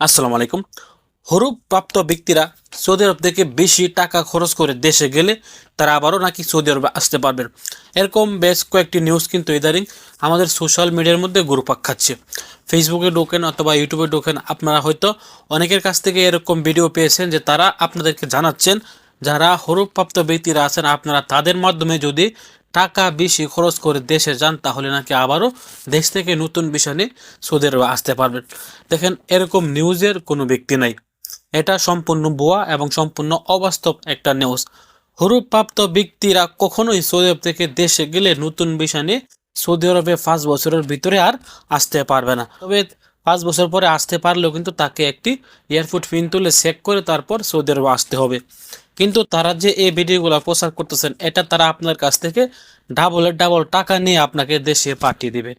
আসসালামু আলাইকুম। হরুপ প্রাপ্ত ব্যক্তিরা সৌদি আরব থেকে বেশি টাকা খরচ করে দেশে গেলে তারা আবারও নাকি সৌদি আরবে আসতে পারবেন। এরকম বেশ কয়েকটি নিউজ কিন্তু ইদারিং আমাদের সোশ্যাল মিডিয়ার মধ্যে ঘুরপাক খাচ্ছে। ফেসবুকে ঢোকেন অথবা ইউটিউবে ঢোকেন, আপনারা হয়তো অনেকের কাছ থেকে এরকম ভিডিও পেয়েছেন যে তারা আপনাদেরকে জানাচ্ছেন যারা হরুপ প্রাপ্ত ব্যক্তিরা আছেন আপনারা তাদের মাধ্যমে যদি টাকা বেশি খরচ করে দেশে যান তাহলে নাকি আবারও দেশ থেকে নতুন ভিসা নিয়ে সৌদি আরবে আসতে পারবেন। দেখেন, এরকম নিউজের কোনো ব্যক্তি নাই। এটা সম্পূর্ণ ভুয়া এবং সম্পূর্ণ অবাস্তব একটা নিউজ। হরুপ্রাপ্ত ব্যক্তিরা কখনোই সৌদি আরব থেকে দেশে গেলে নতুন ভিসা নিয়ে সৌদি আরবে 5 বছরের ভিতরে আর আসতে পারবে না। তবে 5 বছর পরে আসতে পারলেও কিন্তু তাকে একটি এয়ারপোর্ট পিন তুলে চেক করে তারপর সৌদি আরবে আসতে হবে। কিন্তু তারা যে এই ভিডিওগুলো প্রচার করতেছেন এটা তারা আপনার কাছ থেকে ডাবলের ডাবল টাকা নিয়ে আপনাকে দেশে পাঠিয়ে দিবে।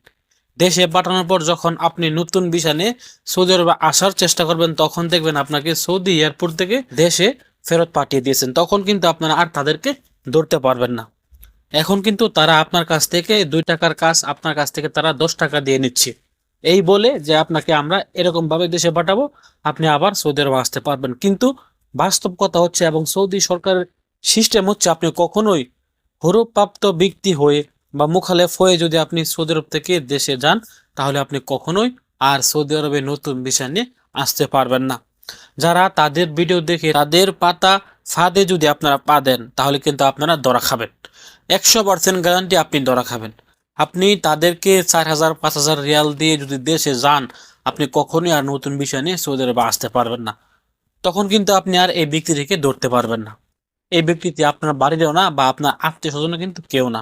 দেশে পাঠানোর পর যখন আপনি নতুন ভিসা নিয়ে সৌদি আরবে আসার চেষ্টা করবেন তখন দেখবেন আপনাকে সৌদি এয়ারপোর্ট থেকে দেশে ফেরত পাঠিয়ে দিয়েছেন। তখন কিন্তু আপনারা আর তাদেরকে ধরতে পারবেন না। এখন কিন্তু তারা আপনার কাছ থেকে 2 টাকার কাজ আপনার কাছ থেকে তারা 10 টাকা দিয়ে নিচ্ছে, এই বলে যে আপনাকে আমরা এরকম ভাবে দেশে পাঠাবো, আপনি আবার সৌদি আরবে আসতে পারবেন। কিন্তু বাস্তব কথা হচ্ছে এবং সৌদি সরকারের সিস্টেম হচ্ছে আপনি কখনোই হরপ্রাপ্ত ব্যক্তি হয়ে বা মুখালেফ হয়ে যদি আপনি সৌদি আরব থেকে দেশে যান তাহলে আপনি কখনোই আর সৌদি আরবে নতুন ভিসা নিয়ে আসতে পারবেন না। যারা তাদের ভিডিও দেখে তাদের পাতা ফাঁদে যদি আপনারা পা দেন তাহলে কিন্তু আপনারা ধরা খাবেন। 100% গ্যারান্টি আপনি ধরা খাবেন। আপনি তাদেরকে 4,000 5,000 রিয়াল দিয়ে যদি দেশে যান আপনি কখনোই আর নতুন ভিসা নিয়ে সৌদি আরবে আসতে পারবেন না। তখন কিন্তু আপনি আর এই ব্যক্তিটিকে ধরতে পারবেন না। এই ব্যক্তিটি আপনার বাড়িরও না বা আপনার আত্মীয় স্বজনও কিন্তু কেউ না।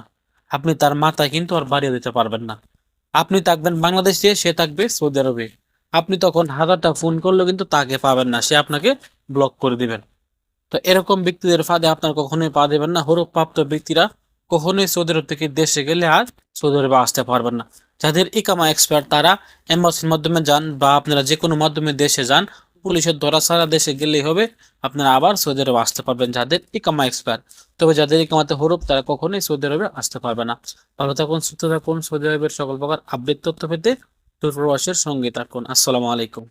আপনি তার মাথায় কিন্তু আর বাড়িয়ে দিতে পারবেন না। আপনি থাকবেন বাংলাদেশে, সে থাকবে সৌদি আরবে। আপনি তখন হাজারটা ফোন করলেও কিন্তু তাকে পাবেন না, সে আপনাকে ব্লক করে দিবেন। তো এরকম ব্যক্তিদের ফাঁদে আপনার কখনোই পা দেবেন না। হরপ্রাপ্ত ব্যক্তিরা কখনোই সৌদি আরব থেকে দেশে গেলে আর সৌদি আরবে আসতে পারবেন না। যাদের ইকামা এক্সপায়ার তারা এম্বাসির মাধ্যমে যান বা আপনারা যে কোনো মাধ্যমে দেশে যান, পুলিশের ধরা ছাড়া দেশে গেলেই হবে, আপনারা আবার সৌদি আরবে আসতে পারবেন যাদের ইকামা এক্সপায়ার। তবে যাদের ইকামাতে হরুপ তারা কখনোই সৌদি আরবে আসতে পারবে না। ভালো থাকুন, সুস্থ থাকুন। সৌদি আরবের সকল প্রকার আপডেট তথ্য পেতে দূরপ্রবাসের সঙ্গে থাকুন। আসসালামু আলাইকুম।